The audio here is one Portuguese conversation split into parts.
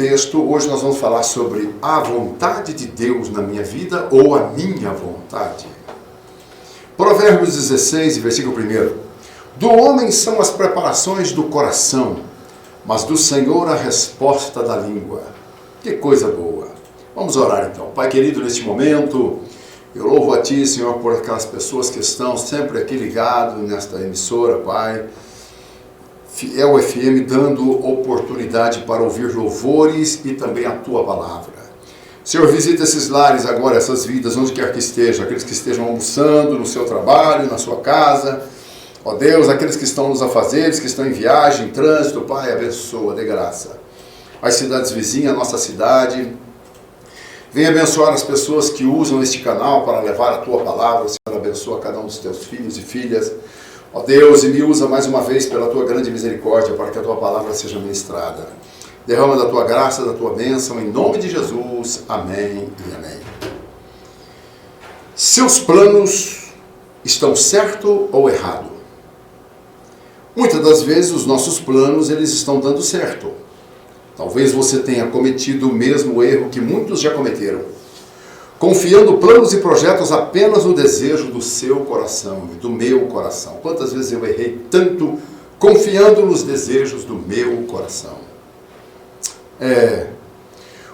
texto, hoje nós vamos falar sobre a vontade de Deus na minha vida ou a minha vontade. Provérbios 16, versículo 1. Do homem são as preparações do coração, mas do Senhor a resposta da língua. Que coisa boa. Vamos orar então. Pai querido, neste momento, eu louvo a Ti, Senhor, por aquelas pessoas que estão sempre aqui ligadas nesta emissora, Pai. Fiel FM, dando oportunidade para ouvir louvores e também a Tua palavra. Senhor, visita esses lares agora, essas vidas, onde quer que estejam, aqueles que estejam almoçando no seu trabalho, na sua casa. Ó Deus, aqueles que estão nos afazeres, que estão em viagem, em trânsito, Pai, abençoa, dê graça. As cidades vizinhas, a nossa cidade. Venha abençoar as pessoas que usam este canal para levar a Tua palavra. Senhor, abençoa cada um dos Teus filhos e filhas. Ó Deus, e me usa mais uma vez pela Tua grande misericórdia para que a Tua palavra seja ministrada. Derrama da Tua graça, da Tua bênção, em nome de Jesus. Amém e amém. Seus planos estão certo ou errado? Muitas das vezes os nossos planos eles estão dando certo. Talvez você tenha cometido o mesmo erro que muitos já cometeram, confiando planos e projetos apenas no desejo do seu coração e do meu coração. Quantas vezes eu errei tanto confiando nos desejos do meu coração?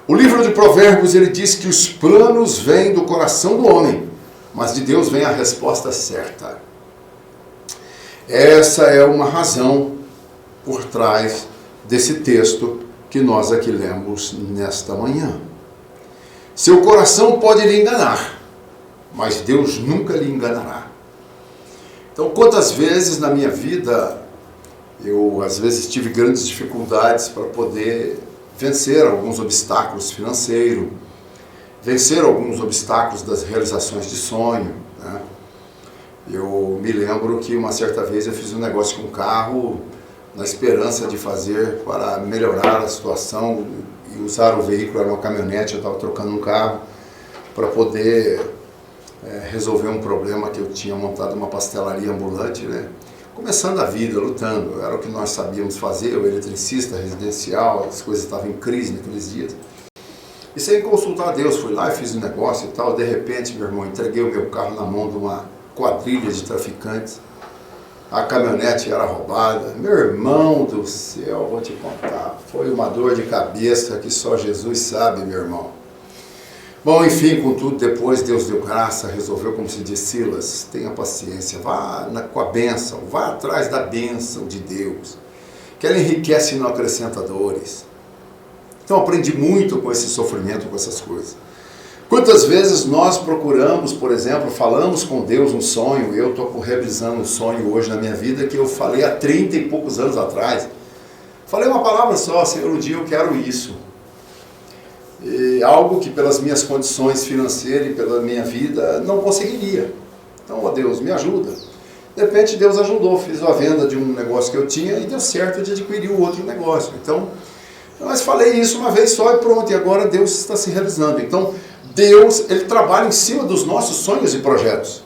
O livro de Provérbios ele diz que os planos vêm do coração do homem, mas de Deus vem a resposta certa. Essa é uma razão por trás desse texto que nós aqui lemos nesta manhã. Seu coração pode lhe enganar, mas Deus nunca lhe enganará. Então, quantas vezes na minha vida, eu às vezes tive grandes dificuldades para poder vencer alguns obstáculos financeiros, vencer alguns obstáculos das realizações de sonho, né? Eu me lembro que uma certa vez eu fiz um negócio com um carro na esperança de fazer para melhorar a situação e usar o veículo, era uma caminhonete, eu estava trocando um carro para poder resolver um problema que eu tinha montado uma pastelaria ambulante, né? Começando a vida, lutando, era o que nós sabíamos fazer, eu eletricista, residencial, as coisas estavam em crise naqueles dias. E sem consultar a Deus, fui lá e fiz um negócio e tal, de repente, meu irmão, entreguei o meu carro na mão de uma quadrilha de traficantes, a caminhonete era roubada. Meu irmão do céu, vou te contar, foi uma dor de cabeça que só Jesus sabe, meu irmão. Bom, enfim, contudo, depois Deus deu graça, resolveu, como se diz, Silas, tenha paciência, vá com a bênção, vá atrás da bênção de Deus, que ela enriquece e não acrescenta dores. Então aprendi muito com esse sofrimento, com essas coisas. Quantas vezes nós procuramos, por exemplo, falamos com Deus um sonho, eu estou revisando um sonho hoje na minha vida que eu falei há 30 e poucos anos atrás. Falei uma palavra só, Senhor, um dia eu quero isso. E algo que pelas minhas condições financeiras e pela minha vida não conseguiria. Então, ó Deus, me ajuda. De repente Deus ajudou, fiz a venda de um negócio que eu tinha e deu certo de adquirir o outro negócio. Então, mas falei isso uma vez só e pronto, e agora Deus está se realizando. Então, Deus, Ele trabalha em cima dos nossos sonhos e projetos.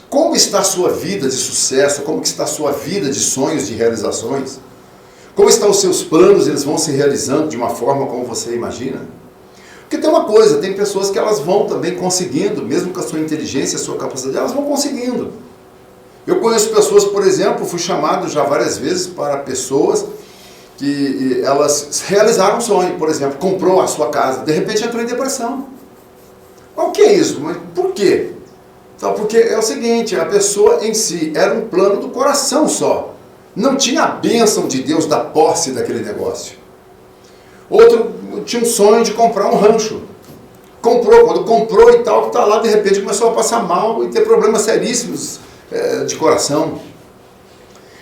Como está a sua vida de sucesso? Como está a sua vida de sonhos, de realizações? Como estão os seus planos? Eles vão se realizando de uma forma como você imagina? Porque tem uma coisa, tem pessoas que elas vão também conseguindo, mesmo com a sua inteligência, a sua capacidade, elas vão conseguindo. Eu conheço pessoas, por exemplo, fui chamado já várias vezes para pessoas que elas realizaram um sonho, por exemplo, comprou a sua casa, de repente entrou em depressão. O que é isso? Mas por quê? Então, porque é o seguinte, a pessoa em si era um plano do coração só. Não tinha a bênção de Deus da posse daquele negócio. Outro tinha um sonho de comprar um rancho. Comprou, quando comprou e tal, está lá, de repente começou a passar mal e ter problemas seríssimos de coração.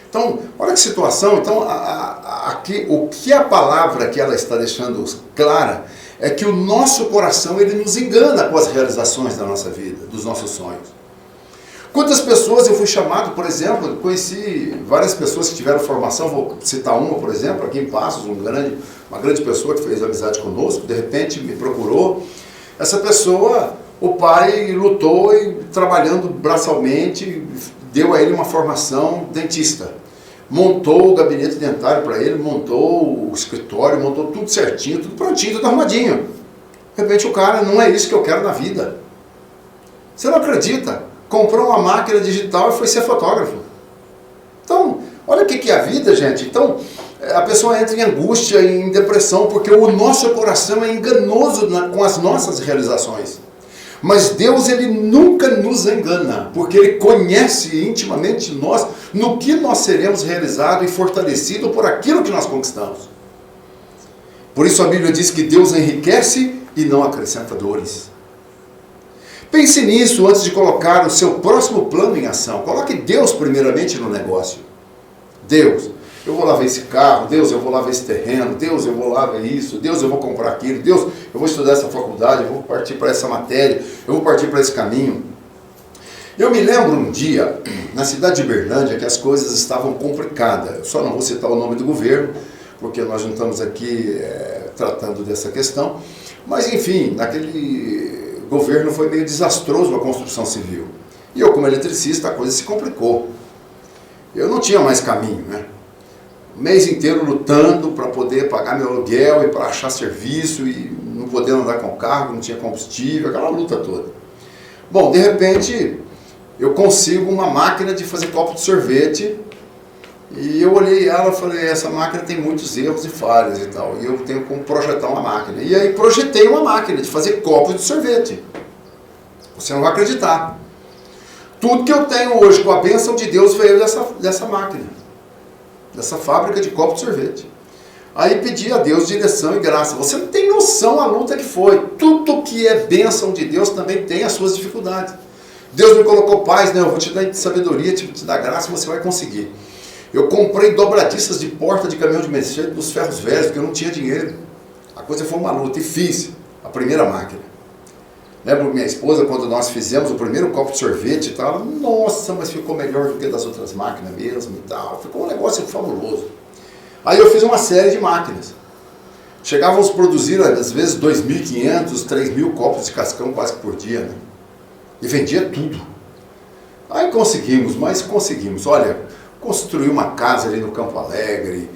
Então, olha que situação. Então, aqui, o que a palavra que ela está deixando clara é que o nosso coração, ele nos engana com as realizações da nossa vida, dos nossos sonhos. Quantas pessoas eu fui chamado, por exemplo, conheci várias pessoas que tiveram formação, vou citar uma, por exemplo, aqui em Passos, uma grande pessoa que fez amizade conosco, de repente me procurou. Essa pessoa, o pai lutou e trabalhando braçalmente, deu a ele uma formação dentista. montou o gabinete dentário para ele, montou o escritório, montou tudo certinho, tudo prontinho, tudo arrumadinho. De repente o cara, não é isso que eu quero na vida. Você não acredita? Comprou uma máquina digital e foi ser fotógrafo. Então, olha o que é a vida, gente. Então, a pessoa entra em angústia, em depressão, porque o nosso coração é enganoso com as nossas realizações. Mas Deus, ele nunca nos engana, porque ele conhece intimamente nós, no que nós seremos realizados e fortalecidos por aquilo que nós conquistamos. Por isso a Bíblia diz que Deus enriquece e não acrescenta dores. Pense nisso antes de colocar o seu próximo plano em ação. Coloque Deus primeiramente no negócio. Deus, eu vou lá ver esse carro. Deus, eu vou lá ver esse terreno. Deus, eu vou lá ver isso. Deus, eu vou comprar aquilo. Deus, eu vou estudar essa faculdade. Eu vou partir para essa matéria. Eu vou partir para esse caminho. Eu me lembro um dia, na cidade de Berlândia, que as coisas estavam complicadas. Eu só não vou citar o nome do governo, porque nós não estamos aqui tratando dessa questão. Mas, enfim, naquele governo foi meio desastroso a construção civil. E eu, como eletricista, a coisa se complicou. Eu não tinha mais caminho, né? O mês inteiro lutando para poder pagar meu aluguel e para achar serviço e não podendo andar com o carro, não tinha combustível, aquela luta toda. Bom, de repente, eu consigo uma máquina de fazer copo de sorvete e eu olhei ela e falei, essa máquina tem muitos erros e falhas e tal, e eu tenho como projetar uma máquina. E aí projetei uma máquina de fazer copos de sorvete. Você não vai acreditar. Tudo que eu tenho hoje com a bênção de Deus veio dessa máquina, dessa fábrica de copos de sorvete. Aí pedi a Deus direção e graça. Você não tem noção a luta que foi. Tudo que é bênção de Deus também tem as suas dificuldades. Deus me colocou paz, né? Eu vou te dar sabedoria, te dar graça, você vai conseguir. Eu comprei dobradiças de porta de caminhão de Mercedes dos ferros velhos, porque eu não tinha dinheiro. A coisa foi uma luta e fiz a primeira máquina. Lembro minha esposa, quando nós fizemos o primeiro copo de sorvete e tal, nossa, mas ficou melhor do que das outras máquinas mesmo e tal. Ficou um negócio fabuloso. Aí eu fiz uma série de máquinas. Chegávamos a produzir, às vezes, 2.500, 3.000 copos de cascão quase por dia, né? E vendia tudo. Aí conseguimos, mas conseguimos. Olha, construí uma casa ali no Campo Alegre,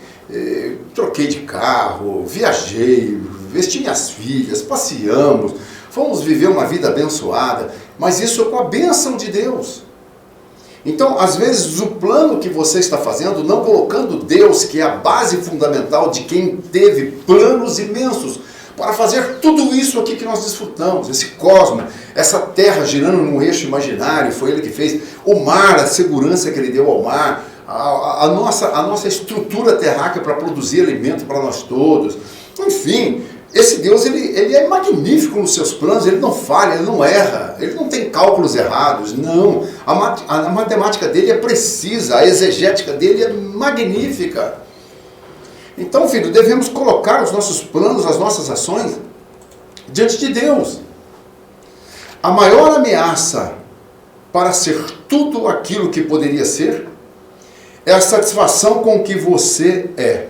troquei de carro, viajei, vesti minhas filhas, passeamos, fomos viver uma vida abençoada, mas isso com a bênção de Deus. Então, às vezes, o plano que você está fazendo, não colocando Deus, que é a base fundamental de quem teve planos imensos, para fazer tudo isso aqui que nós desfrutamos, esse cosmos, essa terra girando num eixo imaginário, foi ele que fez, o mar, a segurança que ele deu ao mar, a nossa estrutura terráquea para produzir alimento para nós todos, enfim, esse Deus ele é magnífico nos seus planos, ele não falha, ele não erra, ele não tem cálculos errados, não, a matemática dele é precisa, a exegética dele é magnífica. Então, filho, devemos colocar os nossos planos, as nossas ações diante de Deus. A maior ameaça para ser tudo aquilo que poderia ser é a satisfação com o que você é.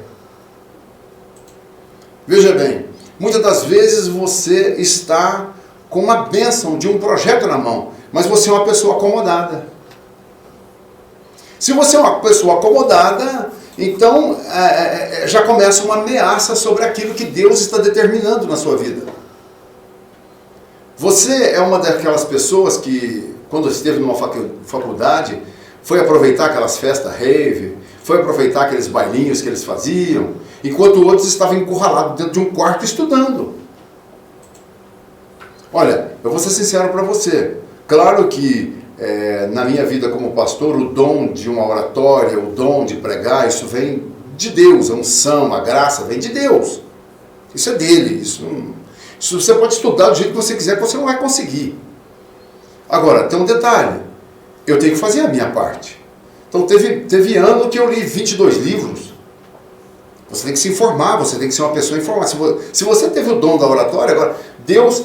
Veja bem, muitas das vezes você está com uma bênção de um projeto na mão, mas você é uma pessoa acomodada. Se você é uma pessoa acomodada, então já começa uma ameaça sobre aquilo que Deus está determinando na sua vida. Você é uma daquelas pessoas que, quando esteve numa faculdade, foi aproveitar aquelas festas rave, foi aproveitar aqueles bailinhos que eles faziam, enquanto outros estavam encurralados dentro de um quarto estudando. Olha, eu vou ser sincero para você. Claro que na minha vida como pastor, o dom de uma oratória, o dom de pregar, isso vem de Deus, a unção, a graça vem de Deus. Isso é dele, isso você pode estudar do jeito que você quiser, que você não vai conseguir. Agora, tem um detalhe, eu tenho que fazer a minha parte. Então teve ano que eu li 22 livros. Você tem que se informar, você tem que ser uma pessoa informada. Se você teve o dom da oratória, agora, Deus,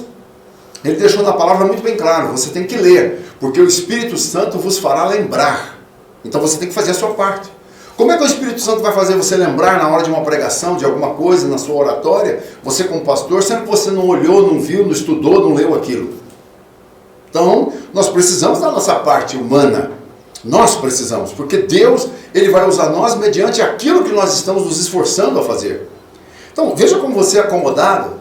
ele deixou na palavra muito bem claro, você tem que ler, porque o Espírito Santo vos fará lembrar. Então você tem que fazer a sua parte. Como é que o Espírito Santo vai fazer você lembrar na hora de uma pregação, de alguma coisa, na sua oratória, você como pastor, sendo que você não olhou, não viu, não estudou, não leu aquilo? Então, nós precisamos da nossa parte humana. Nós precisamos, porque Deus, Ele vai usar nós mediante aquilo que nós estamos nos esforçando a fazer. Então, veja como você é acomodado.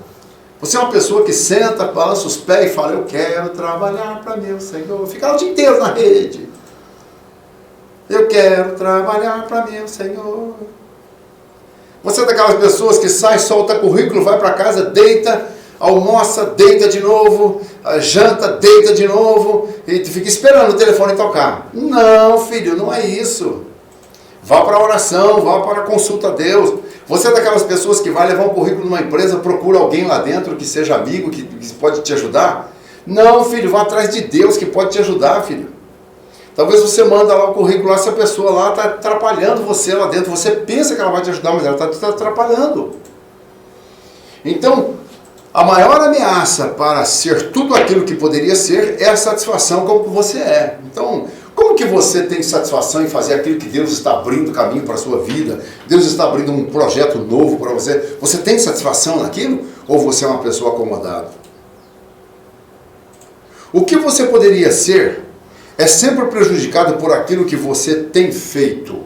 Você é uma pessoa que senta, balança os pés e fala, eu quero trabalhar para meu Senhor. Fica o dia inteiro na rede. Eu quero trabalhar para meu Senhor. Você é daquelas pessoas que sai, solta currículo, vai para casa, deita, almoça, deita de novo, janta, deita de novo, e fica esperando o telefone tocar. Não, filho, não é isso. Vá para a oração, vá para a consulta a Deus. Você é daquelas pessoas que vai levar um currículo numa empresa, procura alguém lá dentro que seja amigo, que pode te ajudar? Não, filho, vá atrás de Deus que pode te ajudar, filho. Talvez você manda lá o currículo, essa pessoa lá está atrapalhando você lá dentro. Você pensa que ela vai te ajudar, mas ela está te atrapalhando. Então, a maior ameaça para ser tudo aquilo que poderia ser é a satisfação como você é. Então, como que você tem satisfação em fazer aquilo que Deus está abrindo caminho para a sua vida? Deus está abrindo um projeto novo para você. Você tem satisfação naquilo? Ou você é uma pessoa acomodada? O que você poderia ser é sempre prejudicado por aquilo que você tem feito.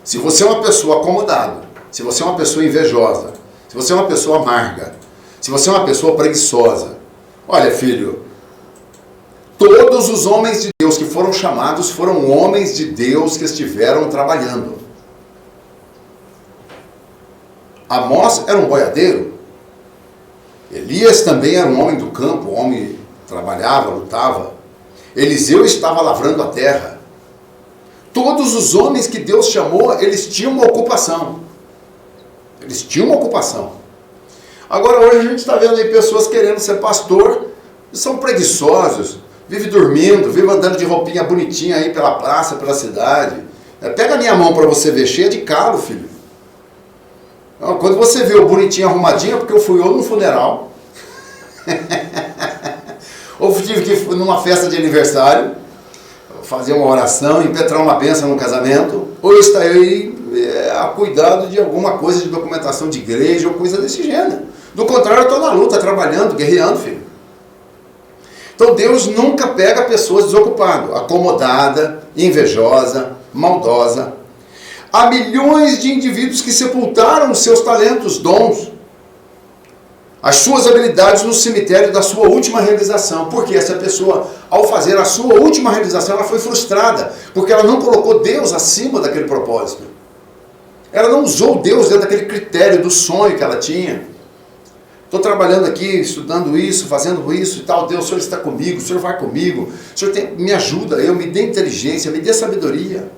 Se você é uma pessoa acomodada, se você é uma pessoa invejosa, se você é uma pessoa amarga, se você é uma pessoa preguiçosa, olha, filho, todos os homens de Deus que foram chamados foram homens de Deus que estiveram trabalhando. Amós era um boiadeiro. Elias também era um homem do campo, um homem que trabalhava, lutava. Eliseu estava lavrando a terra. Todos os homens que Deus chamou, eles tinham uma ocupação. Eles tinham uma ocupação. Agora hoje a gente está vendo aí pessoas querendo ser pastor, e são preguiçosos, vive dormindo, vive andando de roupinha bonitinha aí pela praça, pela cidade. Pega a minha mão para você ver, cheia de calo, filho. Quando você vê o bonitinho arrumadinho, é porque eu fui ou num funeral, ou tive que ir numa festa de aniversário, fazer uma oração, impetrar uma bênção no casamento, ou está aí a cuidado de alguma coisa de documentação de igreja ou coisa desse gênero. Do contrário, eu estou na luta, trabalhando, guerreando, filho. Então Deus nunca pega pessoas desocupadas, acomodada, invejosa, maldosa. Há milhões de indivíduos que sepultaram os seus talentos, dons, as suas habilidades no cemitério da sua última realização. Porque essa pessoa, ao fazer a sua última realização, ela foi frustrada, porque ela não colocou Deus acima daquele propósito. Ela não usou Deus dentro daquele critério do sonho que ela tinha. Estou trabalhando aqui, estudando isso, fazendo isso e tal. Deus, o Senhor está comigo, o Senhor vai comigo, o Senhor me ajuda, me dê inteligência, me dê sabedoria.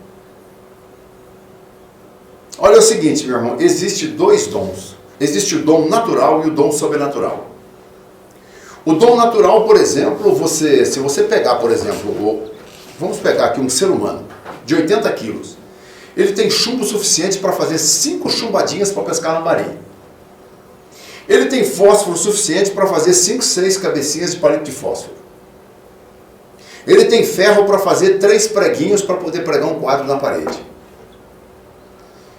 Olha o seguinte, meu irmão, existe dois dons. Existe o dom natural e o dom sobrenatural. O dom natural, por exemplo, se você pegar, por exemplo, vamos pegar aqui um ser humano de 80 quilos. Ele tem chumbo suficiente para fazer 5 chumbadinhas para pescar lambari. Ele tem fósforo suficiente para fazer 5, 6 cabecinhas de palito de fósforo. Ele tem ferro para fazer 3 preguinhos para poder pregar um quadro na parede.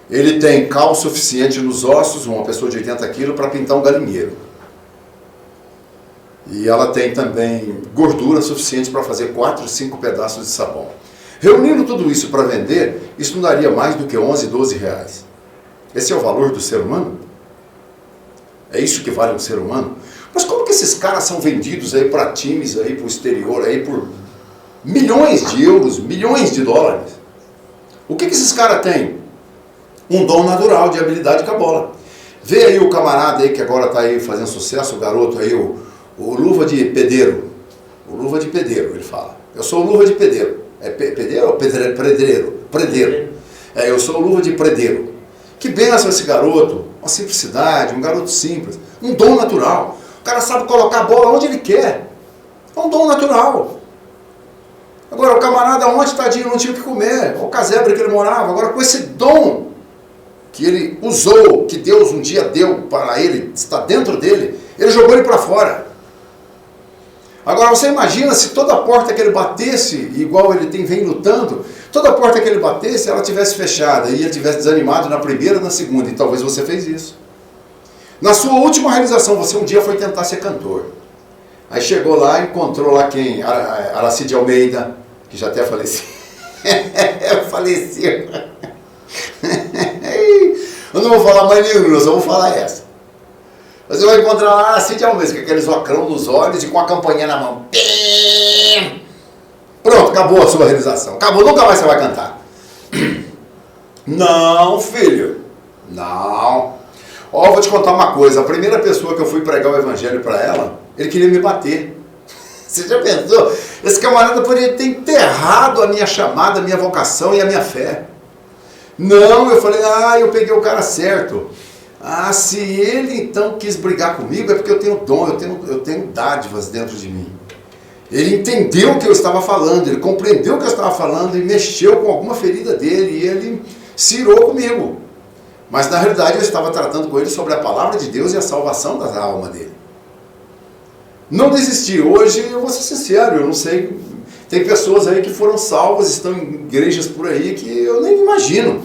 Ele tem cal suficiente nos ossos, uma pessoa de 80 quilos, para pintar um galinheiro. E ela tem também gordura suficiente para fazer 4, 5 pedaços de sabão. Reunindo tudo isso para vender, isso não daria mais do que 11, 12 reais. Esse é o valor do ser humano? É isso que vale um ser humano? Mas como que esses caras são vendidos aí para times aí para o exterior aí por milhões de euros, milhões de dólares? O que esses caras têm? Um dom natural de habilidade com a bola. Vê aí o camarada aí que agora está aí fazendo sucesso, o garoto aí, o luva de pedreiro. O luva de pedreiro, ele fala. Eu sou o luva de pedreiro. É pedreiro ou pedreiro? Predeiro. Eu sou o luva de predeiro. Que benção esse garoto. Uma simplicidade, um garoto simples. Um dom natural. O cara sabe colocar a bola onde ele quer. É um dom natural. Agora, o camarada ontem, tadinho, não tinha o que comer. Olha o casebre que ele morava. Agora, com esse dom que ele usou, que Deus um dia deu para ele, está dentro dele, ele jogou ele para fora. Agora você imagina se toda porta que ele batesse, igual ele vem lutando, toda porta que ele batesse, ela tivesse fechada, e ele tivesse desanimado na primeira, na segunda, e talvez você fez isso. Na sua última realização, você um dia foi tentar ser cantor. Aí chegou lá, encontrou lá quem? Aracide Almeida, que que já até faleceu. Faleceu. Eu não vou falar mais nenhuma, eu só vou falar essa. Você vai encontrar lá a Cíntia Almeida, com aqueles ocrão nos olhos e com a campainha na mão. Pronto, acabou a sua realização. Acabou, nunca mais você vai cantar. Não, filho. Não. Ó, vou te contar uma coisa. A primeira pessoa que eu fui pregar o evangelho para ela, ele queria me bater. Você já pensou? Esse camarada poderia ter enterrado a minha chamada, a minha vocação e a minha fé. Não, eu falei, eu peguei o cara certo. Se ele então quis brigar comigo, é porque eu tenho dom, eu tenho dádivas dentro de mim. Ele entendeu o que eu estava falando, ele compreendeu o que eu estava falando e mexeu com alguma ferida dele e ele se irou comigo. Mas na realidade eu estava tratando com ele sobre a palavra de Deus e a salvação da alma dele. Não desisti. Hoje eu vou ser sincero, eu não sei. Tem pessoas aí que foram salvas, estão em igrejas por aí que eu nem imagino.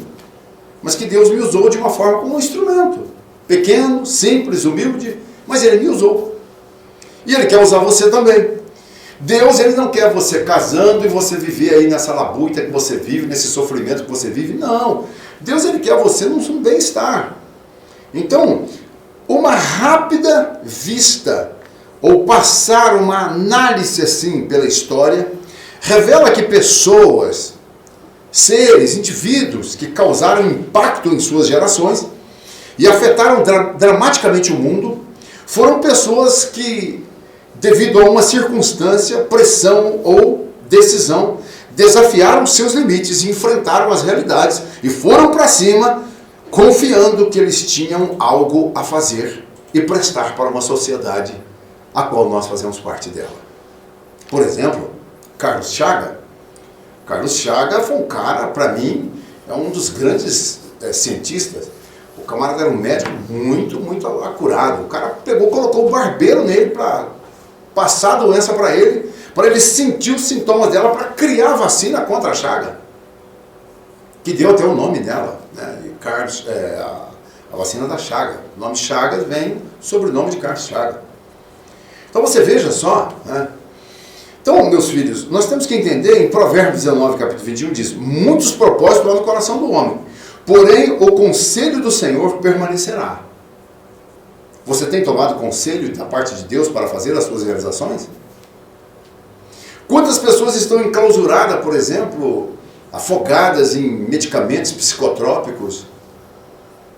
Mas que Deus me usou de uma forma como um instrumento. Pequeno, simples, humilde, mas Ele me usou. E Ele quer usar você também. Deus, Ele não quer você casando e você viver aí nessa labuta que você vive, nesse sofrimento que você vive. Não. Deus, Ele quer você num bem-estar. Então, uma rápida vista, ou passar uma análise assim pela história, revela que pessoas, seres, indivíduos que causaram impacto em suas gerações e afetaram dramaticamente o mundo, foram pessoas que, devido a uma circunstância, pressão ou decisão, desafiaram seus limites e enfrentaram as realidades e foram para cima, confiando que eles tinham algo a fazer e prestar para uma sociedade a qual nós fazemos parte dela. Por exemplo, Carlos Chaga. Carlos Chaga foi um cara, para mim, é um dos grandes cientistas. O camarada era um médico muito acurado. O cara pegou, colocou o barbeiro nele para passar a doença para ele sentir os sintomas dela, para criar a vacina contra a Chaga, que deu até o nome dela, né? Carlos, a vacina da Chaga. O nome Chagas vem sobre o nome de Carlos Chaga. Então você veja só, né? Então, meus filhos, nós temos que entender, em Provérbios 19, capítulo 21, diz: muitos propósitos há no coração do homem, porém o conselho do Senhor permanecerá. Você tem tomado conselho da parte de Deus para fazer as suas realizações? Quantas pessoas estão enclausuradas, por exemplo, afogadas em medicamentos psicotrópicos,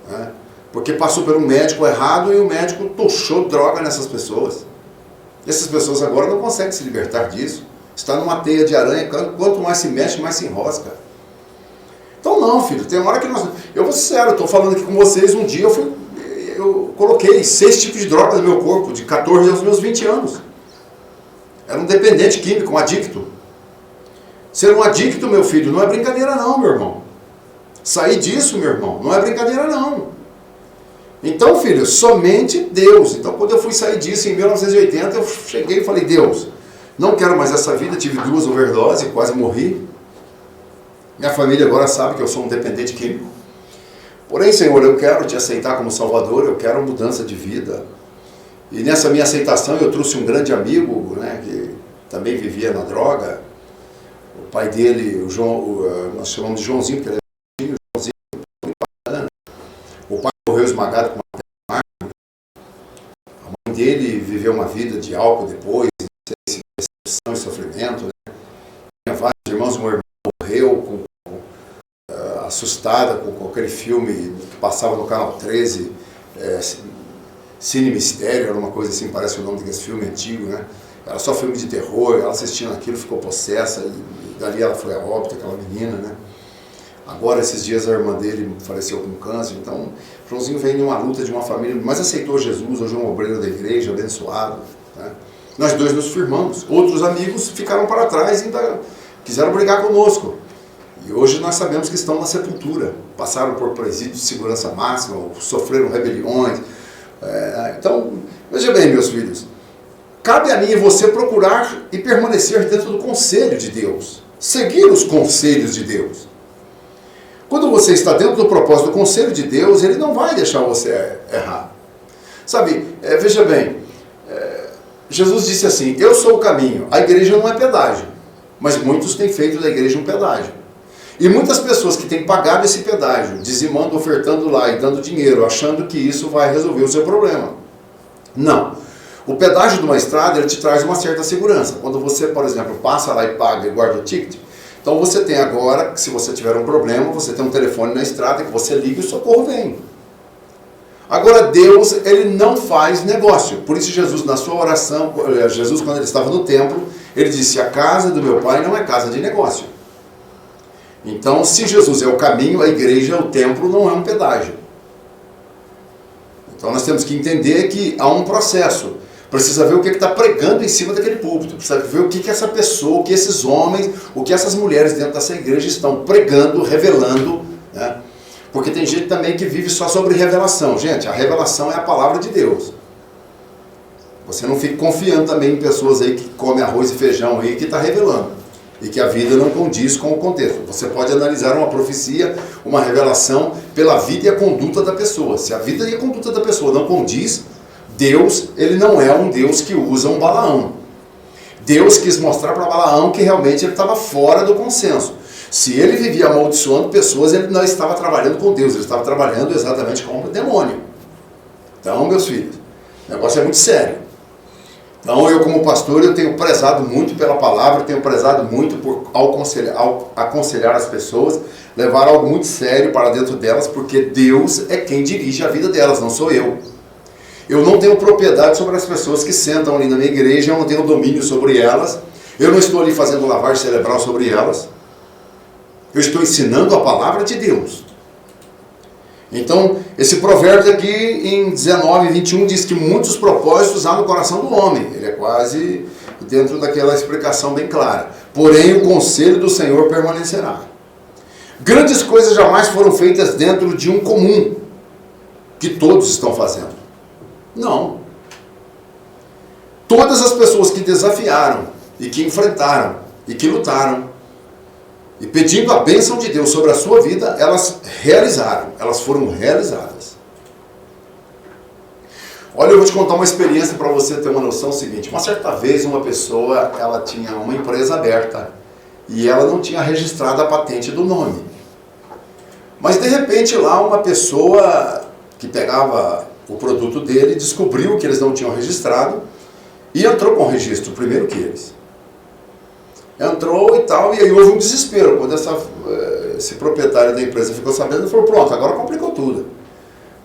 né? Porque passou por um médico errado e o médico tochou droga nessas pessoas. Essas pessoas agora não conseguem se libertar disso. Está numa teia de aranha, quanto mais se mexe, mais se enrosca. Então não, filho, tem uma hora que nós... Eu vou ser sério, estou falando aqui com vocês, um dia eu coloquei 6 tipos de drogas no meu corpo, de 14 aos meus 20 anos. Era um dependente químico, um adicto. Ser um adicto, meu filho, não é brincadeira não, meu irmão. Sair disso, meu irmão, não é brincadeira não. Então, filho, somente Deus. Então, quando eu fui sair disso em 1980, eu cheguei e falei: Deus, não quero mais essa vida, tive 2 overdoses, quase morri. Minha família agora sabe que eu sou um dependente químico. Porém, Senhor, eu quero te aceitar como Salvador, eu quero mudança de vida. E nessa minha aceitação eu trouxe um grande amigo, né, que também vivia na droga. O pai dele, o João, nós chamamos de Joãozinho, porque ele é Joãozinho. O pai morreu esmagado com uma árvore. A mãe dele viveu uma vida de álcool depois, de decepção e sofrimento, né? Tinha vários irmãos, meu irmão morreu assustada com aquele filme que passava no Canal 13, Cine Mistério, era uma coisa assim, parece o nome desse filme antigo, né? Era só filme de terror, ela assistindo aquilo, ficou possessa, e dali ela foi a óbito, aquela menina, né? Agora, esses dias, a irmã dele faleceu com câncer. Então, Joãozinho vem de uma luta de uma família, mas aceitou Jesus, hoje é um obreiro da igreja, abençoado, né? Nós 2 nos firmamos. Outros amigos ficaram para trás e ainda quiseram brigar conosco. E hoje nós sabemos que estão na sepultura. Passaram por presídio de segurança máxima, ou sofreram rebeliões. Então, veja bem, meus filhos, cabe a mim e você procurar e permanecer dentro do conselho de Deus. Seguir os conselhos de Deus. Quando você está dentro do propósito do conselho de Deus, Ele não vai deixar você errar. Sabe, veja bem, Jesus disse assim: eu sou o caminho. A igreja não é pedágio, Mas muitos têm feito da igreja um pedágio. E muitas pessoas que têm pagado esse pedágio, dizimando, ofertando lá e dando dinheiro, achando que isso vai resolver o seu problema. Não. O pedágio de uma estrada, ele te traz uma certa segurança. Quando você, por exemplo, passa lá e paga e guarda o ticket, então você tem agora, se você tiver um problema, você tem um telefone na estrada que você liga e o socorro vem. Agora Deus, ele não faz negócio. Por isso Jesus, na sua oração, Jesus quando ele estava no templo, ele disse, a casa do meu pai não é casa de negócio. Então, se Jesus é o caminho, a igreja, o templo, não é um pedágio. Então nós temos que entender que há um processo. Precisa ver o que está pregando em cima daquele púlpito. Precisa ver o que essa pessoa, o que esses homens, o que essas mulheres dentro dessa igreja estão pregando, revelando, né? Porque tem gente também que vive só sobre revelação. Gente, a revelação é a palavra de Deus. Você não fique confiando também em pessoas aí que comem arroz e feijão aí que está revelando. E que a vida não condiz com o contexto. Você pode analisar uma profecia, uma revelação, pela vida e a conduta da pessoa. Se a vida e a conduta da pessoa não condiz, Deus, ele não é um Deus que usa um Balaão. Deus quis mostrar para Balaão que realmente ele estava fora do consenso. Se ele vivia amaldiçoando pessoas, ele não estava trabalhando com Deus, ele estava trabalhando exatamente com o demônio. Então, meus filhos, o negócio é muito sério. Então, eu como pastor, eu tenho prezado muito pela palavra, tenho prezado muito por aconselhar as pessoas, levar algo muito sério para dentro delas, porque Deus é quem dirige a vida delas, não sou eu. Eu não tenho propriedade sobre as pessoas que sentam ali na minha igreja, eu não tenho domínio sobre elas, eu não estou ali fazendo lavagem cerebral sobre elas, eu estou ensinando a palavra de Deus. Então, esse provérbio aqui em 19, 21 diz que muitos propósitos há no coração do homem. Ele é quase dentro daquela explicação bem clara. Porém, o conselho do Senhor permanecerá. Grandes coisas jamais foram feitas dentro de um comum, que todos estão fazendo. Não. Todas as pessoas que desafiaram, e que enfrentaram, e que lutaram, e pedindo a bênção de Deus sobre a sua vida, elas realizaram, elas foram realizadas. Olha, eu vou te contar uma experiência para você ter uma noção seguinte. Uma certa vez uma pessoa, ela tinha uma empresa aberta e ela não tinha registrado a patente do nome. Mas de repente lá uma pessoa que pegava o produto dele, descobriu que eles não tinham registrado e entrou com o registro primeiro que eles. Entrou e tal, e aí houve um desespero. Quando esse proprietário da empresa ficou sabendo, ele falou, pronto, agora complicou tudo.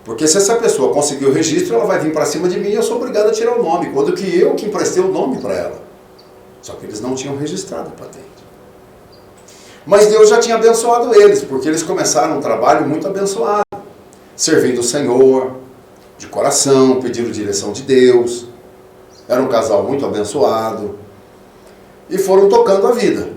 Porque se essa pessoa conseguir o registro, ela vai vir para cima de mim e eu sou obrigado a tirar o nome, quando que eu que emprestei o nome para ela. Só que eles não tinham registrado a patente. Mas Deus já tinha abençoado eles, porque eles começaram um trabalho muito abençoado, servindo o Senhor, de coração, pedindo direção de Deus. Era um casal muito abençoado. E foram tocando a vida.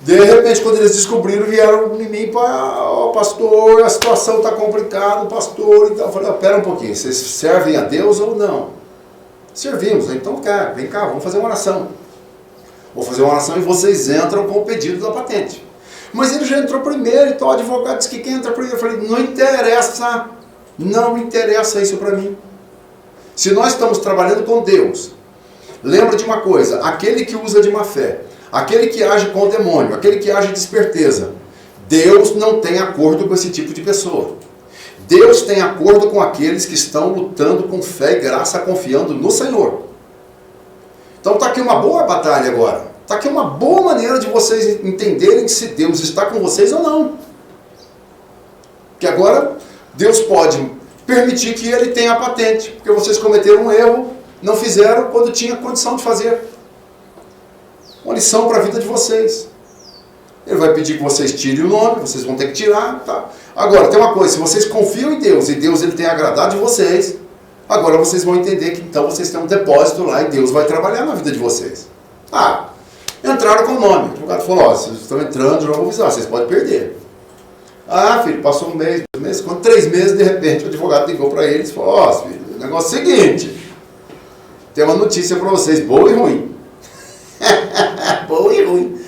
De repente, quando eles descobriram, vieram em mim para, pastor, a situação está complicada, pastor. Então eu falei, pera um pouquinho, vocês servem a Deus ou não? Servimos, então vem cá, vamos fazer uma oração. Vou fazer uma oração e vocês entram com o pedido da patente. Mas ele já entrou primeiro, então o advogado disse que quem entra primeiro. Eu falei, não interessa isso para mim. Se nós estamos trabalhando com Deus, lembra de uma coisa, aquele que usa de má fé, aquele que age com o demônio, aquele que age de esperteza, Deus não tem acordo com esse tipo de pessoa. Deus tem acordo com aqueles que estão lutando com fé e graça, confiando no Senhor. Então está aqui uma boa batalha agora. Está aqui uma boa maneira de vocês entenderem se Deus está com vocês ou não. Que agora Deus pode permitir que ele tenha a patente, porque vocês cometeram um erro, não fizeram quando tinha condição de fazer. Uma lição para a vida de vocês. Ele vai pedir que vocês tirem o nome, vocês vão ter que tirar. Tá? Agora, tem uma coisa, se vocês confiam em Deus, e Deus ele tem agradado de vocês, agora vocês vão entender que então vocês têm um depósito lá e Deus vai trabalhar na vida de vocês. Entraram com o nome. O advogado falou, vocês estão entrando, já vou avisar, vocês podem perder. Filho, passou um mês, 2 meses, quando 3 meses, de repente, o advogado ligou para eles e falou, filho, o negócio é o seguinte, tem uma notícia para vocês, boa e ruim. Boa e ruim.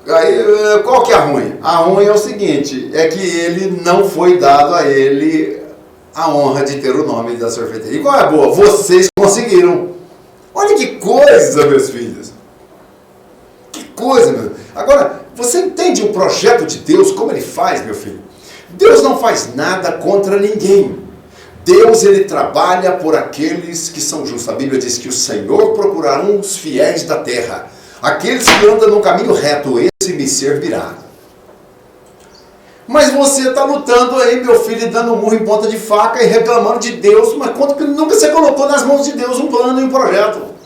Aí, qual que é a ruim? A ruim é o seguinte, é que ele não foi dado a ele a honra de ter o nome da sorveteria. E qual é a boa? Vocês conseguiram. Olha que coisa, meus filhos. coisa, meu. Agora, você entende o projeto de Deus, como ele faz, meu filho? Deus não faz nada contra ninguém. Deus, ele trabalha por aqueles que são justos. A Bíblia diz que o Senhor procurará os fiéis da terra. Aqueles que andam no caminho reto, esse me servirá. Mas você está lutando aí, meu filho, dando murro em ponta de faca e reclamando de Deus, mas quanto que nunca você colocou nas mãos de Deus um plano e um projeto?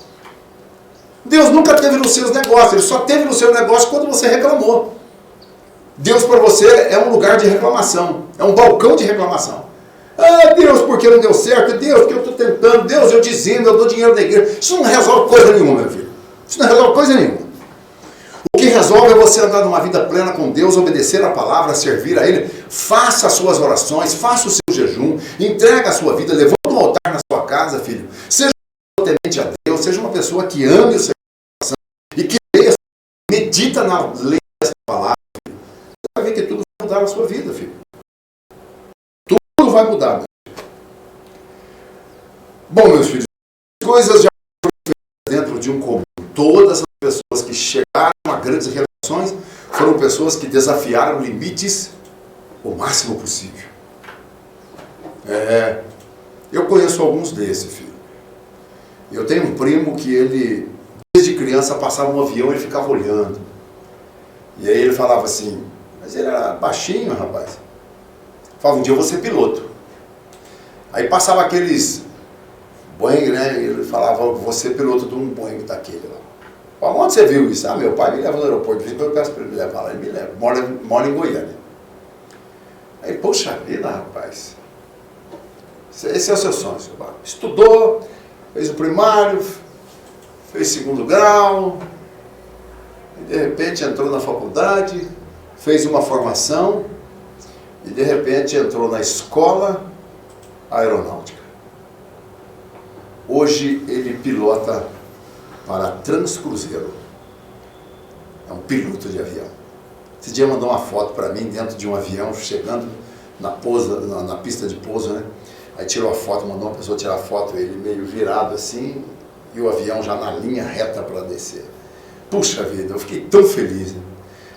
Deus nunca teve nos seus negócios, ele só teve no seu negócio quando você reclamou. Deus para você é um lugar de reclamação, é um balcão de reclamação. Ah, Deus, porque não deu certo? Deus, porque eu estou tentando? Deus, eu dizendo, eu dou dinheiro da igreja. Isso não resolve coisa nenhuma, meu filho. Isso não resolve coisa nenhuma. O que resolve é você andar numa vida plena com Deus, obedecer a palavra, servir a Ele. Faça as suas orações, faça o seu jejum, entrega a sua vida, levanta um altar na sua casa, filho. Seja temente a Deus, seja uma pessoa que ame o seu coração e que leia, medita na lei dessa palavra, filho. Você vai ver que tudo vai mudar na sua vida, filho. Tudo vai mudar, meu filho. Bom, meus filhos, as coisas já foram feitas dentro de um comum. Todas as pessoas que chegaram a grandes realizações foram pessoas que desafiaram limites o máximo possível. Eu conheço alguns desses, filho. Eu tenho um primo que ele, desde criança, passava um avião e ele ficava olhando. E aí ele falava assim, mas ele era baixinho, rapaz. Falava, um dia eu vou ser piloto. Aí passava aqueles Boeing, né? E ele falava, vou ser piloto de um Boeing daquele lá. Onde você viu isso? Ah, meu pai me leva no aeroporto, eu peço para ele me levar lá, ele me leva. Mora em Goiânia. Aí, poxa vida, rapaz. Esse é o seu sonho, seu pai. Estudou, fez o primário, fez segundo grau, e de repente entrou na faculdade, fez uma formação, e de repente entrou na escola aeronáutica. Hoje ele pilota para Transcruzeiro. É um piloto de avião. Esse dia mandou uma foto para mim dentro de um avião, chegando na pista de pouso, né? Aí tirou a foto, mandou uma pessoa tirar a foto, ele meio virado assim, e o avião já na linha reta para descer. Puxa vida, eu fiquei tão feliz, né?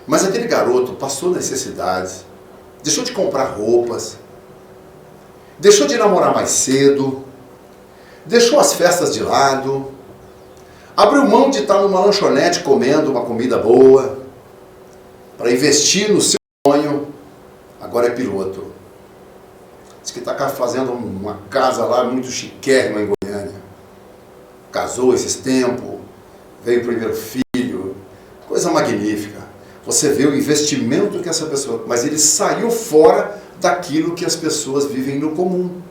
Mas aquele garoto passou necessidades, deixou de comprar roupas, deixou de namorar mais cedo, deixou as festas de lado, abriu mão de estar numa lanchonete comendo uma comida boa, para investir no seu sonho, agora é piloto. Diz que está fazendo uma casa lá muito chiquérrima em Goiânia. Casou esses tempos, veio o primeiro filho, coisa magnífica. Você vê o investimento que essa pessoa... Mas ele saiu fora daquilo que as pessoas vivem no comum.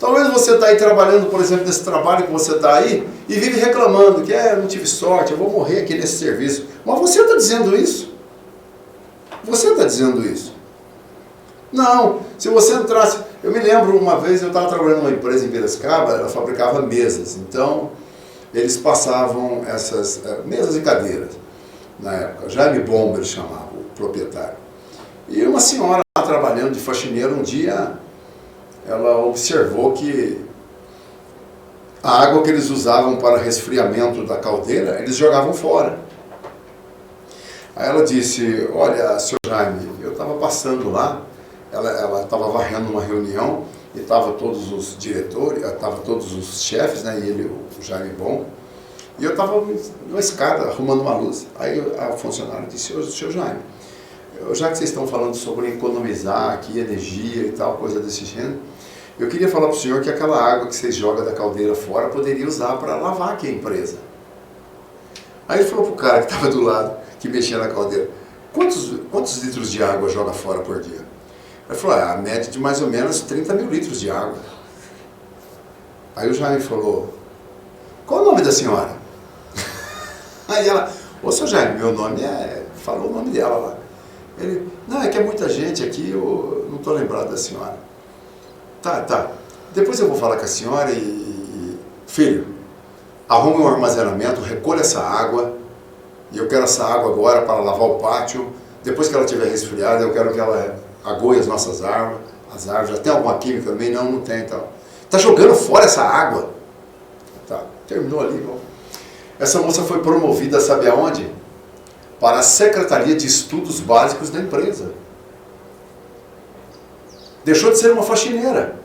Talvez você está aí trabalhando, por exemplo, nesse trabalho que você está aí, e vive reclamando que não tive sorte, eu vou morrer aqui nesse serviço. Mas você está dizendo isso? Você está dizendo isso? Não, se você entrasse... Eu me lembro uma vez, eu estava trabalhando numa empresa em Piracicaba, ela fabricava mesas. Então, eles passavam essas mesas e cadeiras, na época. Jaime Bomber chamava, o proprietário. E uma senhora lá trabalhando de faxineira um dia... ela observou que a água que eles usavam para resfriamento da caldeira, eles jogavam fora. Aí ela disse, olha, senhor Jaime, eu estava passando lá, ela estava varrendo uma reunião, e estavam todos os diretores, estavam todos os chefes, né, e ele, o Jaime Bom, e eu estava numa escada, arrumando uma luz. Aí a funcionária disse, senhor Jaime, já que vocês estão falando sobre economizar aqui energia e tal, coisa desse gênero, eu queria falar para o senhor que aquela água que vocês jogam da caldeira fora poderia usar para lavar aqui a empresa. Aí ele falou para o cara que estava do lado, que mexia na caldeira, quantos litros de água joga fora por dia? Ele falou, a média de mais ou menos 30 mil litros de água. Aí o Jaime falou, qual o nome da senhora? Aí ela, ô seu Jaime, meu nome falou o nome dela lá. Ele, não, é que é muita gente aqui, eu não estou lembrado da senhora. Tá. Depois eu vou falar com a senhora filho, arrume um armazenamento, recolha essa água, e eu quero essa água agora para lavar o pátio. Depois que ela estiver resfriada, eu quero que ela agoe as nossas árvores. As árvores, já tem alguma química também? Não tem, então. Tá jogando fora essa água. Tá, terminou ali, bom. Essa moça foi promovida, sabe aonde? para a Secretaria de Estudos Básicos da empresa. Deixou de ser uma faxineira.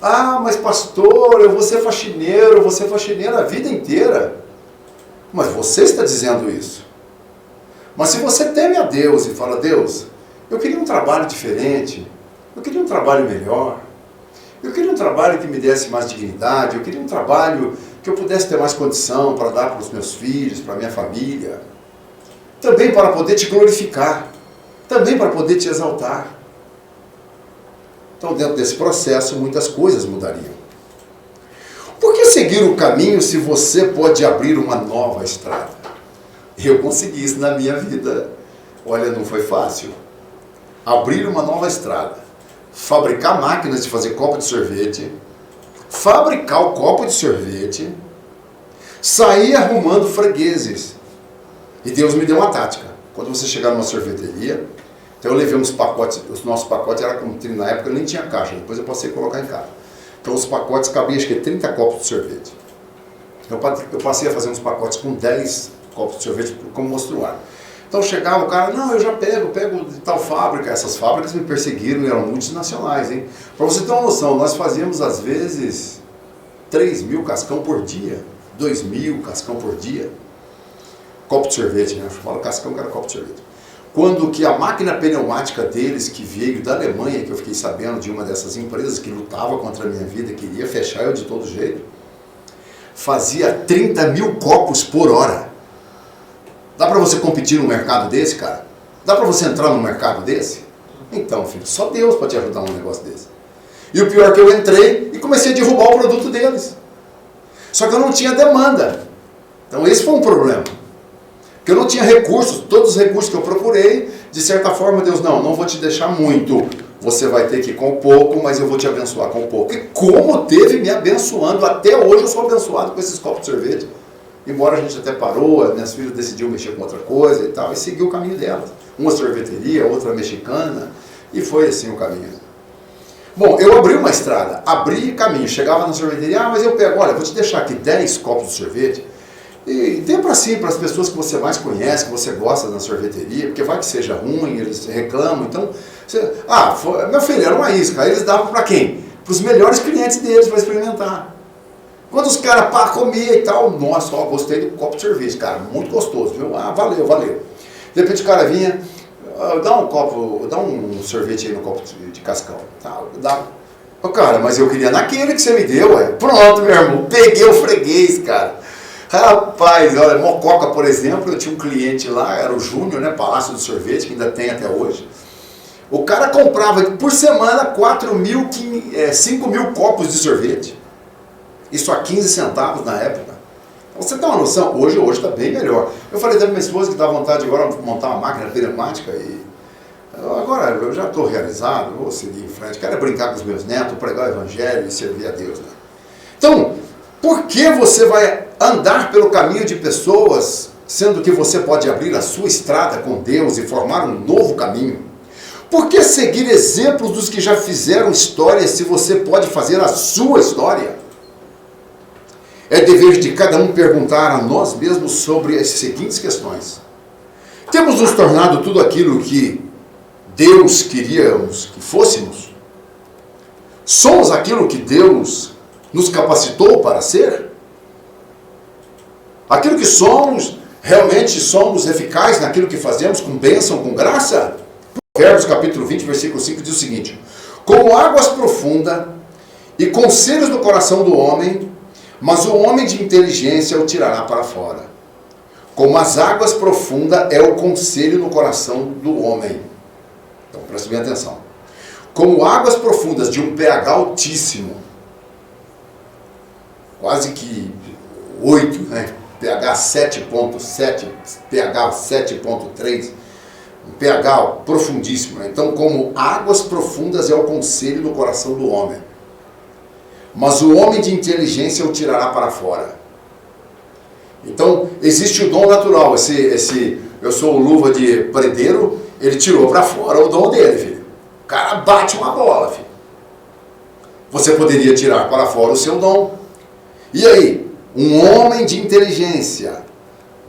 Ah, mas pastor, eu vou ser faxineira a vida inteira. Mas você está dizendo isso. Mas se você teme a Deus e fala, Deus, eu queria um trabalho diferente, eu queria um trabalho melhor, eu queria um trabalho que me desse mais dignidade, eu queria um trabalho que eu pudesse ter mais condição para dar para os meus filhos, para a minha família, também para poder te glorificar, também para poder te exaltar. Então, dentro desse processo, muitas coisas mudariam. Por que seguir o caminho se você pode abrir uma nova estrada? Eu consegui isso na minha vida. Olha, não foi fácil. Abrir uma nova estrada, fabricar máquinas de fazer copo de sorvete, fabricar o copo de sorvete, sair arrumando fregueses. E Deus me deu uma tática. Quando você chegar numa sorveteria, então eu levei uns pacotes, os nossos pacotes eram, na época eu nem tinha caixa, depois eu passei a colocar em casa. Então os pacotes cabiam, acho que 30 copos de sorvete. Eu passei a fazer uns pacotes com 10 copos de sorvete como mostruário. Então chegava o cara, não, eu já pego de tal fábrica. Essas fábricas me perseguiram e eram multinacionais, hein? Para você ter uma noção, nós fazíamos às vezes 3.000 cascão por dia, 2.000 cascão por dia. Copo de sorvete, né? Eu falo cascão que era copo de sorvete. Quando que a máquina pneumática deles, que veio da Alemanha, que eu fiquei sabendo de uma dessas empresas que lutava contra a minha vida, queria fechar eu de todo jeito, fazia 30.000 copos por hora. Dá para você competir num mercado desse, cara? Dá para você entrar num mercado desse? Então, filho, só Deus pode te ajudar num negócio desse. E o pior é que eu entrei e comecei a derrubar o produto deles. Só que eu não tinha demanda. Então esse foi um problema. Porque eu não tinha recursos, todos os recursos que eu procurei, de certa forma, Deus, não vou te deixar muito. Você vai ter que ir com pouco, mas eu vou te abençoar com pouco. E como teve me abençoando, até hoje eu sou abençoado com esses copos de sorvete. Embora a gente até parou, minhas filhas decidiram mexer com outra coisa e tal, e seguiu o caminho delas. Uma sorveteria, outra mexicana, e foi assim o caminho. Bom, eu abri uma estrada, abri caminho, chegava na sorveteria, mas eu pego, olha, vou te deixar aqui 10 copos de sorvete, e dê para si, para as pessoas que você mais conhece, que você gosta na sorveteria, porque vai que seja ruim, eles reclamam, então, meu filho, era uma isca, aí eles davam para quem? Para os melhores clientes deles, para experimentar. Quando os caras comiam e tal, nossa, gostei do copo de sorvete, cara, muito gostoso, viu? Valeu. De repente o cara vinha, dá um sorvete aí no copo de cascão, dá. Cara, mas eu queria naquele que você me deu, ué. Pronto, meu irmão, peguei o freguês, cara. Rapaz, olha, Mococa, por exemplo, eu tinha um cliente lá, era o Júnior, né, Palácio do Sorvete, que ainda tem até hoje. O cara comprava por semana 5.000 copos de sorvete. Isso a 15 centavos na época. Você tem uma noção? Hoje está bem melhor. Eu falei da minha esposa que dá vontade agora de montar uma máquina pneumática e agora eu já estou realizado, vou seguir em frente. Quero brincar com os meus netos, pregar o evangelho e servir a Deus, né? Então, por que você vai andar pelo caminho de pessoas, sendo que você pode abrir a sua estrada com Deus e formar um novo caminho? Por que seguir exemplos dos que já fizeram história se você pode fazer a sua história? É dever de cada um perguntar a nós mesmos sobre as seguintes questões. Temos nos tornado tudo aquilo que Deus queríamos que fôssemos? Somos aquilo que Deus nos capacitou para ser? Aquilo que somos, realmente somos eficazes naquilo que fazemos com bênção, com graça? Provérbios capítulo 20, versículo 5 diz o seguinte: como águas profundas e conselhos no coração do homem, mas o homem de inteligência o tirará para fora. Como as águas profundas é o conselho no coração do homem. Então preste bem atenção. Como águas profundas de um pH altíssimo, quase que 8, né? pH 7.7, pH 7.3, um pH profundíssimo. Né? Então, como águas profundas é o conselho no coração do homem, mas o homem de inteligência o tirará para fora. Então, existe o dom natural. Eu sou o luva de predeiro, ele tirou para fora o dom dele, filho. O cara bate uma bola, filho. Você poderia tirar para fora o seu dom. E aí, um homem de inteligência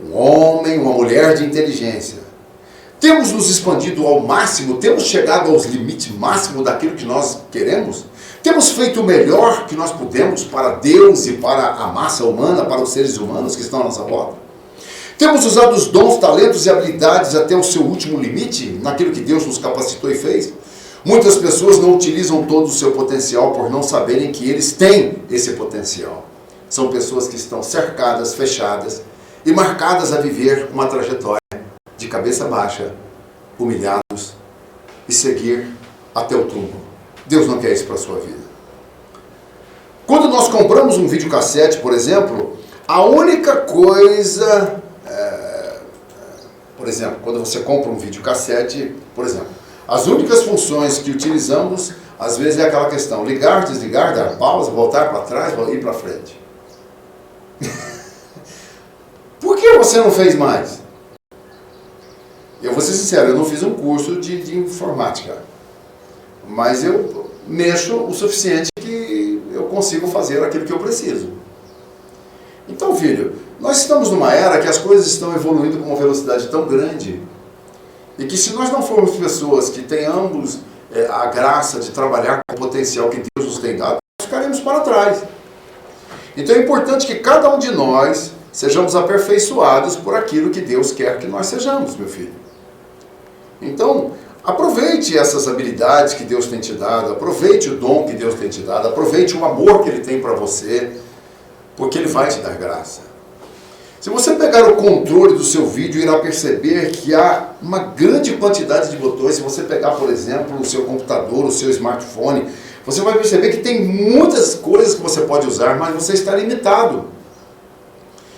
um homem, uma mulher de inteligência. Temos nos expandido ao máximo, temos chegado aos limites máximos daquilo que nós queremos? Temos feito o melhor que nós pudemos para Deus e para a massa humana, para os seres humanos que estão à nossa volta? Temos usado os dons, talentos e habilidades até o seu último limite, naquilo que Deus nos capacitou e fez? Muitas pessoas não utilizam todo o seu potencial por não saberem que eles têm esse potencial. São pessoas que estão cercadas, fechadas e marcadas a viver uma trajetória de cabeça baixa, humilhados e seguir até o túmulo. Deus não quer isso para a sua vida. Quando nós compramos um videocassete, por exemplo, a única coisa... por exemplo, quando você compra um videocassete, por exemplo, as únicas funções que utilizamos, às vezes é aquela questão, ligar, desligar, dar pausa, voltar para trás, ir para frente. Por que você não fez mais? Eu vou ser sincero, eu não fiz um curso de informática, mas eu mexo o suficiente que eu consigo fazer aquilo que eu preciso. Então, filho, nós estamos numa era que as coisas estão evoluindo com uma velocidade tão grande e que se nós não formos pessoas que tenhamos a graça de trabalhar com o potencial que Deus nos tem dado, nós ficaremos para trás. Então é importante que cada um de nós sejamos aperfeiçoados por aquilo que Deus quer que nós sejamos, meu filho. Então, aproveite essas habilidades que Deus tem te dado, aproveite o dom que Deus tem te dado, aproveite o amor que Ele tem para você, porque Ele vai te dar graça. Se você pegar o controle do seu vídeo, irá perceber que há uma grande quantidade de botões. Se você pegar, por exemplo, o seu computador, o seu smartphone, você vai perceber que tem muitas coisas que você pode usar, mas você está limitado.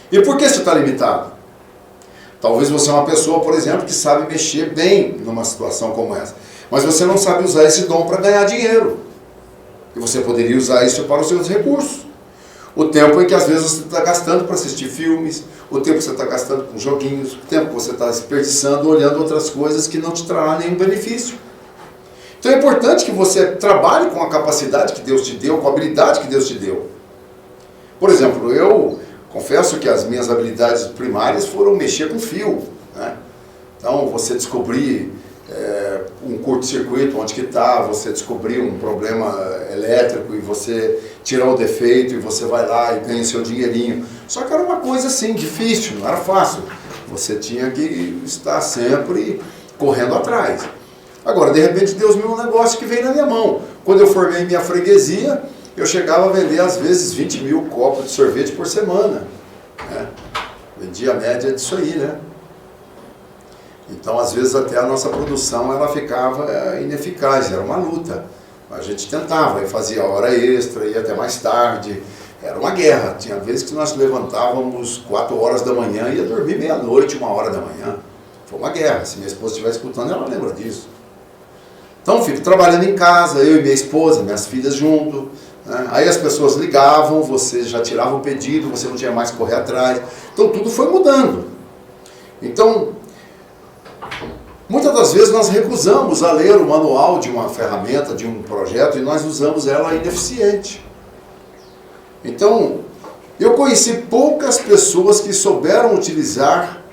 E por que você está limitado? Talvez você é uma pessoa, por exemplo, que sabe mexer bem numa situação como essa, mas você não sabe usar esse dom para ganhar dinheiro. E você poderia usar isso para os seus recursos. O tempo em que às vezes você está gastando para assistir filmes, o tempo que você está gastando com joguinhos, o tempo que você está desperdiçando olhando outras coisas que não te trará nenhum benefício. Então é importante que você trabalhe com a capacidade que Deus te deu, com a habilidade que Deus te deu. Por exemplo, eu confesso que as minhas habilidades primárias foram mexer com fio, né? Então você descobrir um curto-circuito onde que está, você descobrir um problema elétrico e você tirar o defeito e você vai lá e ganha o seu dinheirinho. Só que era uma coisa assim, difícil, não era fácil. Você tinha que estar sempre correndo atrás. Agora, de repente, Deus me deu um negócio que veio na minha mão. Quando eu formei minha freguesia, eu chegava a vender às vezes 20 mil copos de sorvete por semana, né? Vendia a média disso aí, né? Então, às vezes, até a nossa produção ela ficava ineficaz, era uma luta. A gente tentava, e fazia hora extra, ia até mais tarde. Era uma guerra. Tinha vezes que nós levantávamos 4 horas da manhã e ia dormir meia-noite, 1 hora da manhã. Foi uma guerra. Se minha esposa estiver escutando, ela lembra disso. Então, filho, trabalhando em casa, eu e minha esposa, minhas filhas junto, né? Aí as pessoas ligavam, você já tirava o pedido, você não tinha mais que correr atrás. Então, tudo foi mudando. Então, muitas das vezes nós recusamos a ler o manual de uma ferramenta, de um projeto, e nós usamos ela ineficiente. Então, eu conheci poucas pessoas que souberam utilizar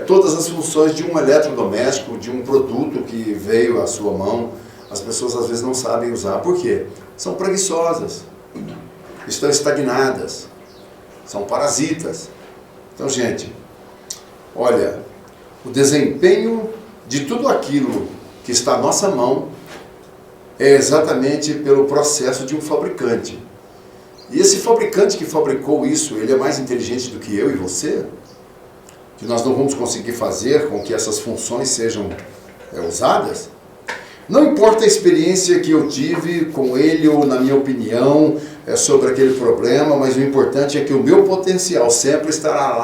todas as funções de um eletrodoméstico, de um produto que veio à sua mão. As pessoas às vezes não sabem usar. Por quê? São preguiçosas, estão estagnadas, são parasitas. Então, gente, olha, o desempenho de tudo aquilo que está à nossa mão é exatamente pelo processo de um fabricante. E esse fabricante que fabricou isso, ele é mais inteligente do que eu e você? Que nós não vamos conseguir fazer com que essas funções sejam usadas? Não importa a experiência que eu tive com ele ou na minha opinião sobre aquele problema, mas o importante é que o meu potencial sempre estará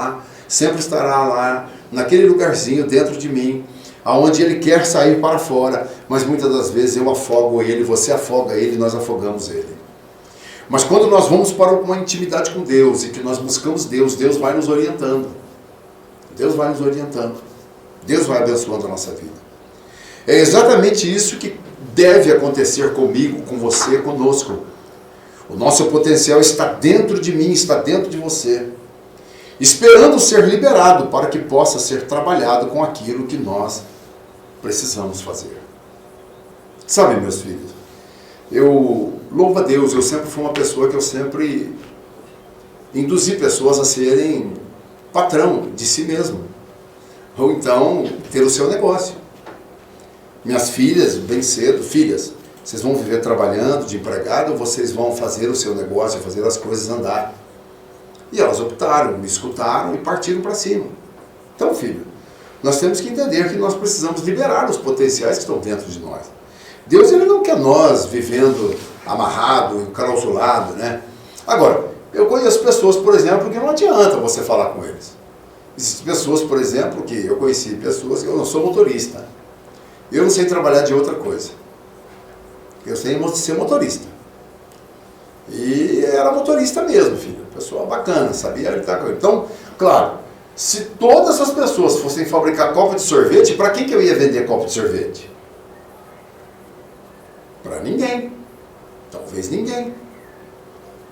lá, naquele lugarzinho dentro de mim, aonde ele quer sair para fora, mas muitas das vezes eu afogo ele, você afoga ele, nós afogamos ele. Mas quando nós vamos para uma intimidade com Deus e que nós buscamos Deus, Deus vai nos orientando. Deus vai nos orientando. Deus vai abençoando a nossa vida. É exatamente isso que deve acontecer comigo, com você, conosco. O nosso potencial está dentro de mim, está dentro de você. esperando ser liberado para que possa ser trabalhado com aquilo que nós precisamos fazer. Sabe, meus filhos, eu louvo a Deus, eu sempre fui uma pessoa que eu sempre induzi pessoas a serem patrão de si mesmo, ou então ter o seu negócio. Minhas filhas, bem cedo, filhas, vocês vão viver trabalhando de empregado ou vocês vão fazer o seu negócio, fazer as coisas andar? E elas optaram, me escutaram e partiram para cima. Então, filho, nós temos que entender que nós precisamos liberar os potenciais que estão dentro de nós. Deus, ele não quer nós vivendo amarrado, enclausulado, né? Agora, eu conheço pessoas, por exemplo, que não adianta você falar com eles. Existem pessoas, por exemplo, que eu conheci pessoas que eu não sou motorista. Eu não sei trabalhar de outra coisa. Eu sei ser motorista. E era motorista mesmo, filho. Pessoa bacana, sabia lidar com ele. Então, claro, se todas as pessoas fossem fabricar copo de sorvete, para quem que eu ia vender copo de sorvete? Para ninguém. Talvez ninguém.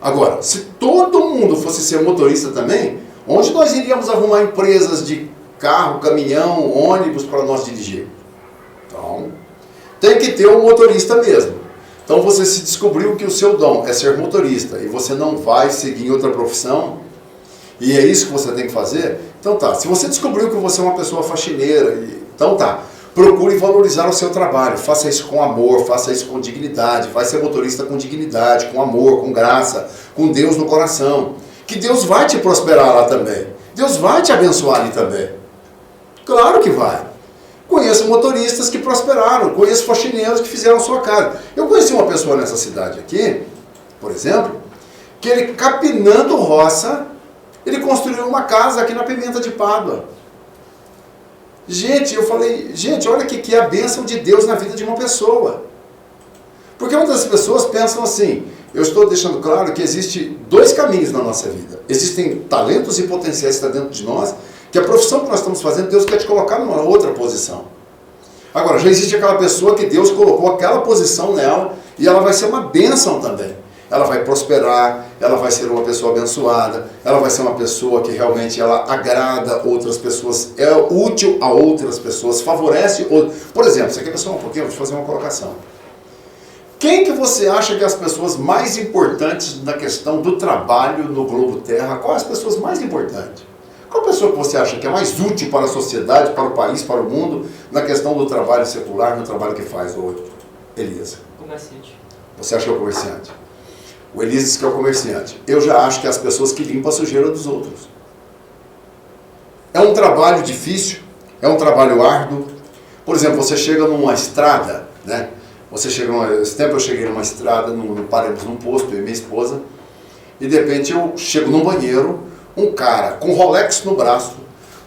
Agora, se todo mundo fosse ser motorista também, onde nós iríamos arrumar empresas de carro, caminhão, ônibus para nós dirigir? Então, tem que ter um motorista mesmo. Então você se descobriu que o seu dom é ser motorista e você não vai seguir outra profissão, e é isso que você tem que fazer, então tá. Se você descobriu que você é uma pessoa faxineira, então tá. Procure valorizar o seu trabalho, faça isso com amor, faça isso com dignidade, vai ser motorista com dignidade, com amor, com graça, com Deus no coração. Que Deus vai te prosperar lá também. Deus vai te abençoar ali também. Claro que vai. Conheço motoristas que prosperaram, conheço faxineiros que fizeram sua casa. Eu conheci uma pessoa nessa cidade aqui, por exemplo, que ele capinando roça, ele construiu uma casa aqui na Pimenta de Pádua. Gente, eu falei, gente, olha que é a bênção de Deus na vida de uma pessoa. Porque muitas pessoas pensam assim, eu estou deixando claro que existe dois caminhos na nossa vida. Existem talentos e potenciais que estão dentro de nós, que a profissão que nós estamos fazendo, Deus quer te colocar numa outra posição. Agora, já existe aquela pessoa que Deus colocou aquela posição nela, e ela vai ser uma bênção também. Ela vai prosperar, ela vai ser uma pessoa abençoada, ela vai ser uma pessoa que realmente ela agrada outras pessoas, é útil a outras pessoas, favorece outras. Por exemplo, você quer pensar um pouquinho, vou te fazer uma colocação. Quem que você acha que é as pessoas mais importantes na questão do trabalho no globo terra? Qual as pessoas mais importantes? Qual pessoa que você acha que é mais útil para a sociedade, para o país, para o mundo, na questão do trabalho secular, no trabalho que faz hoje? Elias. Comerciante. Você acha que é o comerciante? O Elias diz que é o comerciante. Eu já acho que é as pessoas que limpam a sujeira dos outros. É um trabalho difícil, é um trabalho árduo. Por exemplo, você chega numa estrada, né? Esse tempo eu cheguei numa estrada, paramos num posto, eu e minha esposa, e de repente eu chego num banheiro, um cara com Rolex no braço,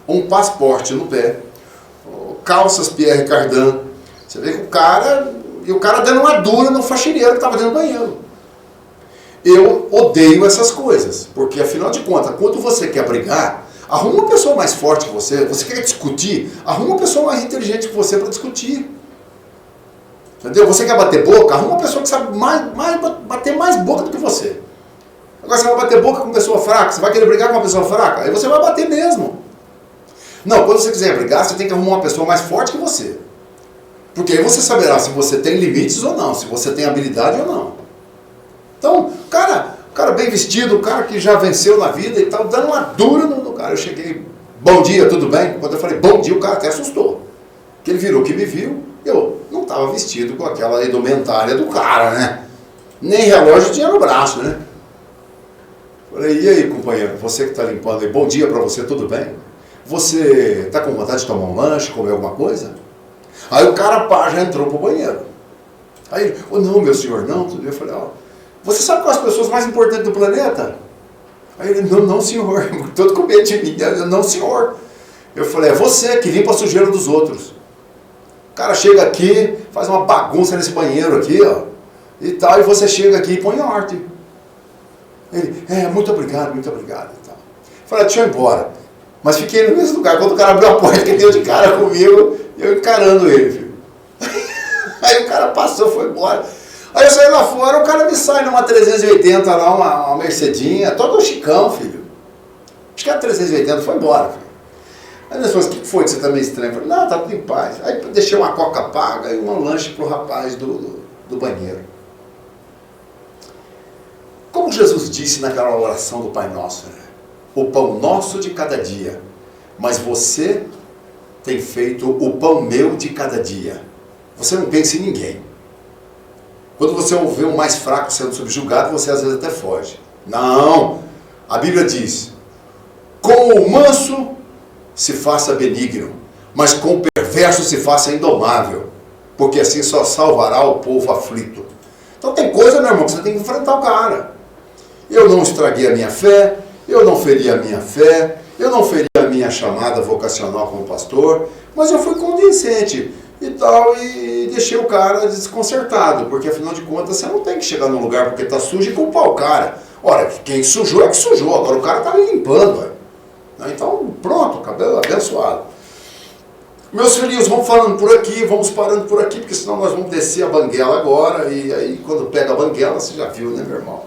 um passaporte no pé, calças Pierre Cardin. Você vê que o cara dando uma dura no faxineiro que estava dentro do banheiro. Eu odeio essas coisas, porque afinal de contas, quando você quer brigar, arruma uma pessoa mais forte que você quer discutir, arruma uma pessoa mais inteligente que você para discutir. Entendeu? Você quer bater boca, arruma uma pessoa que sabe bater mais boca do que você. Agora você vai bater boca com uma pessoa fraca, você vai querer brigar com uma pessoa fraca, aí você vai bater mesmo. Não, quando você quiser brigar, você tem que arrumar uma pessoa mais forte que você. Porque aí você saberá se você tem limites ou não, se você tem habilidade ou não. Então, o cara bem vestido, o cara que já venceu na vida e tal, dando uma dura no cara. Eu cheguei, bom dia, tudo bem? Quando eu falei bom dia, o cara até assustou. Porque ele virou que me viu, eu não estava vestido com aquela indumentária do cara, né? Nem relógio tinha no braço, né? Falei, e aí, companheiro, você que está limpando aí, bom dia para você, tudo bem? Você está com vontade de tomar um lanche, comer alguma coisa? Aí o cara, já entrou pro banheiro. Aí ele, não, meu senhor, não, tudo bem. Eu falei, você sabe quais as pessoas mais importantes do planeta? Aí ele, não senhor, todo com medo de mim, não senhor. Eu falei, é você que limpa a sujeira dos outros. O cara chega aqui, faz uma bagunça nesse banheiro aqui, ó, e tal, e você chega aqui e põe em ordem. Ele, muito obrigado, muito obrigado. E tal. Eu falei, deixa eu ir embora. Mas fiquei no mesmo lugar, quando o cara abriu a porta, que deu de cara comigo, eu encarando ele, filho. Aí o cara passou, foi embora. Aí eu saí lá fora, o cara me sai numa 380 lá, uma Mercedinha, todo chicão, filho. Acho que era 380, foi embora. Filho. Aí nós falamos, o que foi que você tá meio estranho? Eu falei, não, tá tudo em paz. Aí deixei uma coca paga e um lanche pro rapaz do banheiro. Como Jesus disse naquela oração do Pai Nosso, né? O pão nosso de cada dia, mas você tem feito o pão meu de cada dia. Você não pensa em ninguém. Quando você vê o mais fraco sendo subjugado, você às vezes até foge. Não! A Bíblia diz, com o manso se faça benigno, mas com o perverso se faça indomável, porque assim só salvará o povo aflito. Então tem coisa, meu irmão, que você tem que enfrentar o cara. Eu não estraguei a minha fé, eu não feri a minha fé, eu não feri a minha chamada vocacional como pastor, mas eu fui convincente e tal, e deixei o cara desconcertado, porque afinal de contas você não tem que chegar num lugar porque está sujo e culpar o cara. Ora, quem sujou é que sujou, agora o cara está limpando. Então, pronto, cabelo abençoado. Meus filhinhos, vamos falando por aqui, vamos parando por aqui, porque senão nós vamos descer a banguela agora, e aí quando pega a banguela, você já viu, né, meu irmão?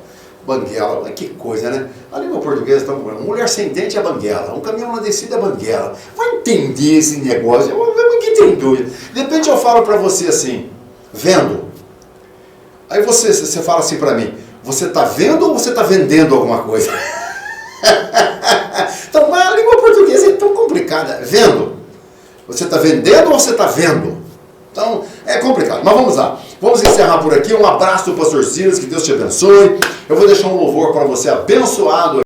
Banguela, que coisa, né? A língua portuguesa está falando, mulher sem dente é banguela, um caminhão na descida é banguela. Vai entender esse negócio, ninguém tem dúvida. De repente eu falo para você assim, vendo. Aí você fala assim para mim, você está vendo ou você está vendendo alguma coisa? Então a língua portuguesa é tão complicada. Vendo. Você está vendendo ou você está vendo? Então é complicado. Mas vamos lá. Vamos encerrar por aqui. Um abraço do pastor Silas, que Deus te abençoe. Eu vou deixar um louvor para você abençoado.